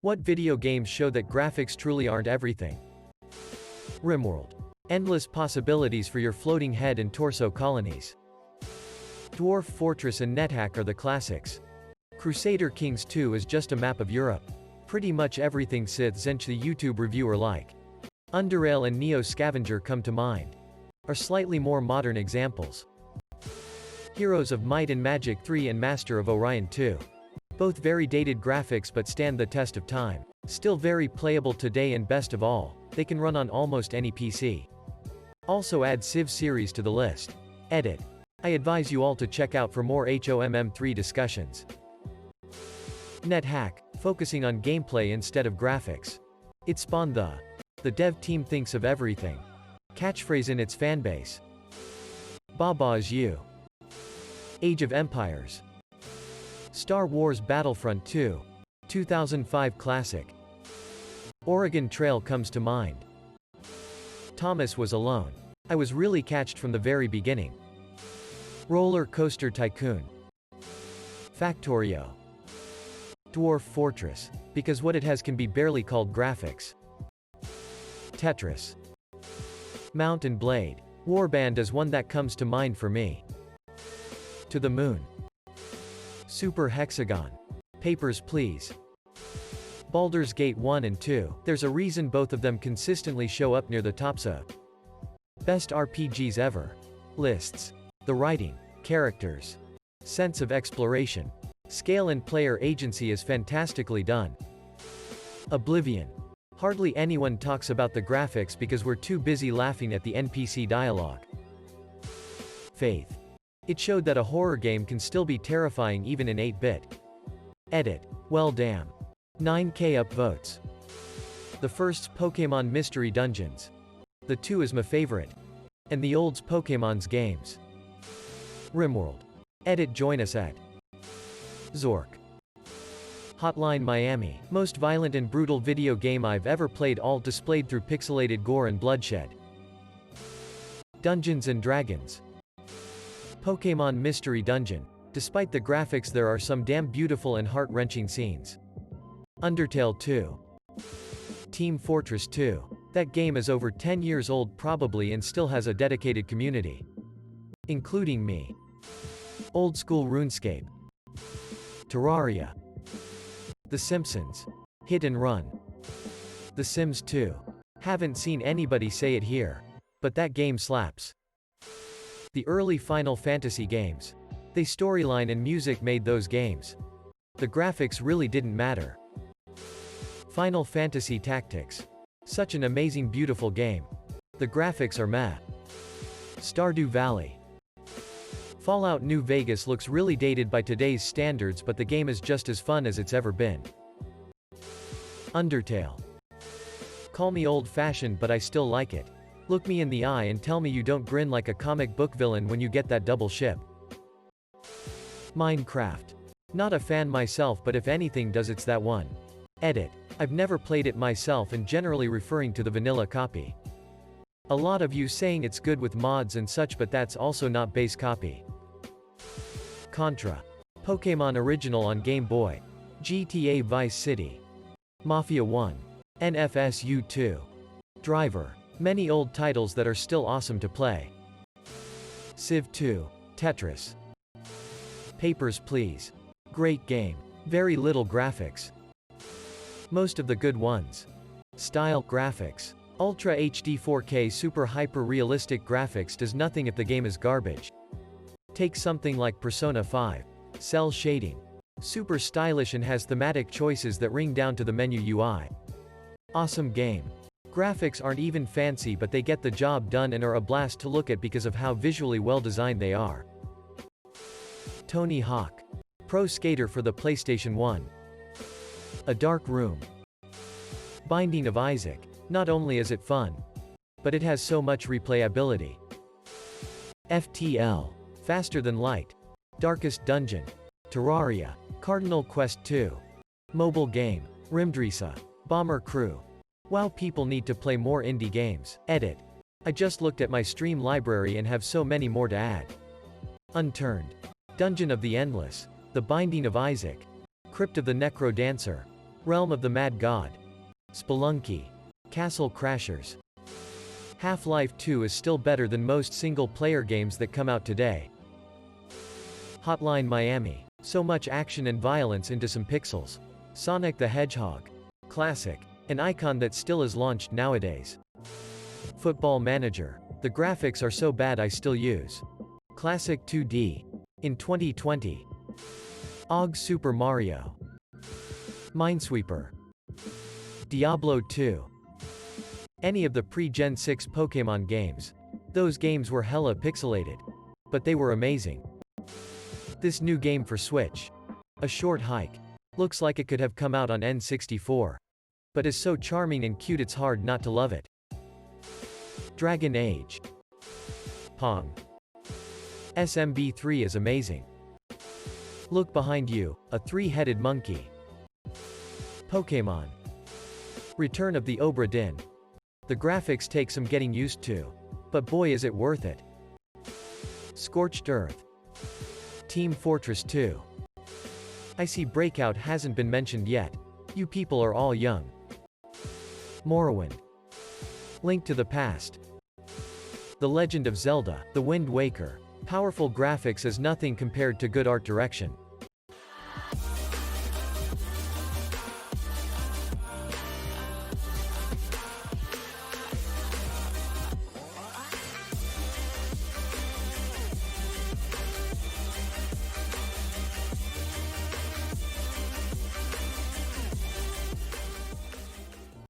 What video games show that graphics truly aren't everything? RimWorld. Endless possibilities for your floating head and torso colonies. Dwarf Fortress and NetHack are the classics. Crusader Kings 2 is just a map of Europe. Pretty much everything Zench the YouTube reviewer like. Underrail and Neo Scavenger come to mind. Are slightly more modern examples. Heroes of Might and Magic 3 and Master of Orion 2. Both very dated graphics but stand the test of time. Still very playable today, and best of all, they can run on almost any PC. Also add Civ series to the list. Edit. I advise you all to check out for more HOMM3 discussions. NetHack, focusing on gameplay instead of graphics. It spawned the dev team thinks of everything catchphrase in its fanbase. Baba is you. Age of Empires. Star Wars Battlefront 2. 2005 classic. Oregon Trail comes to mind. Thomas was alone. I was really catched from the very beginning. Roller Coaster Tycoon. Factorio. Dwarf Fortress, because what it has can be barely called graphics. Tetris. Mount and Blade. Warband is one that comes to mind for me. To the Moon. Super Hexagon. Papers, Please. Baldur's Gate 1 and 2, there's a reason both of them consistently show up near the tops of best RPGs ever. Lists. The writing, characters, sense of exploration, scale and player agency is fantastically done. Oblivion. Hardly anyone talks about the graphics because we're too busy laughing at the NPC dialogue. Faith. It showed that a horror game can still be terrifying even in 8-bit. Edit. Well damn. 9K upvotes. The first's Pokémon Mystery Dungeons. The 2 is my favorite. And the old's Pokémon's games. RimWorld. Edit. Join us at Zork. Hotline Miami. Most violent and brutal video game I've ever played, all displayed through pixelated gore and bloodshed. Dungeons and Dragons. Pokémon Mystery Dungeon. Despite the graphics, there are some damn beautiful and heart-wrenching scenes. Undertale 2. Team Fortress 2. That game is over 10 years old probably and still has a dedicated community. Including me. Old School RuneScape. Terraria. The Simpsons. Hit and Run. The Sims 2. Haven't seen anybody say it here. But that game slaps. The early Final Fantasy games. The storyline and music made those games. The graphics really didn't matter. Final Fantasy Tactics. Such an amazing beautiful game. The graphics are meh. Stardew Valley. Fallout New Vegas looks really dated by today's standards, but the game is just as fun as it's ever been. Undertale. Call me old-fashioned, but I still like it. Look me in the eye and tell me you don't grin like a comic book villain when you get that double ship. Minecraft. Not a fan myself, but if anything does, it's that one. Edit. I've never played it myself and generally referring to the vanilla copy. A lot of you saying it's good with mods and such, but that's also not base copy. Contra. Pokémon Original on Game Boy. GTA Vice City. Mafia 1. NFSU 2. Driver. Many old titles that are still awesome to play. Civ 2. Tetris. Papers, Please. Great game. Very little graphics. Most of the good ones. Style, graphics. Ultra HD 4K super hyper realistic graphics does nothing if the game is garbage. Take something like Persona 5. Cell shading. Super stylish and has thematic choices that ring down to the menu UI. Awesome game. Graphics aren't even fancy, but they get the job done and are a blast to look at because of how visually well designed they are. Tony Hawk. Pro Skater for the PlayStation 1. A Dark Room. Binding of Isaac. Not only is it fun, but it has so much replayability. FTL. Faster Than Light. Darkest Dungeon. Terraria. Cardinal Quest 2. Mobile game. Rimdrisa. Bomber Crew. Wow, people need to play more indie games. Edit. I just looked at my stream library and have so many more to add. Unturned. Dungeon of the Endless. The Binding of Isaac. Crypt of the Necro Dancer. Realm of the Mad God. Spelunky. Castle Crashers. Half-Life 2 is still better than most single-player games that come out today. Hotline Miami. So much action and violence into some pixels. Sonic the Hedgehog. Classic. An icon that still is launched nowadays. Football Manager. The graphics are so bad I still use. Classic 2D. In 2020. OG Super Mario. Minesweeper. Diablo 2. Any of the pre-Gen 6 Pokémon games. Those games were hella pixelated. But they were amazing. This new game for Switch. A Short Hike. Looks like it could have come out on N64. But is so charming and cute it's hard not to love it. Dragon Age. Pong. SMB3 is amazing. Look behind you, a three-headed monkey. Pokémon. Return of the Obra Dinn. The graphics take some getting used to. But boy is it worth it. Scorched Earth. Team Fortress 2. I see Breakout hasn't been mentioned yet. You people are all young. Morrowind. Link to the Past. The Legend of Zelda, The Wind Waker. Powerful graphics is nothing compared to good art direction.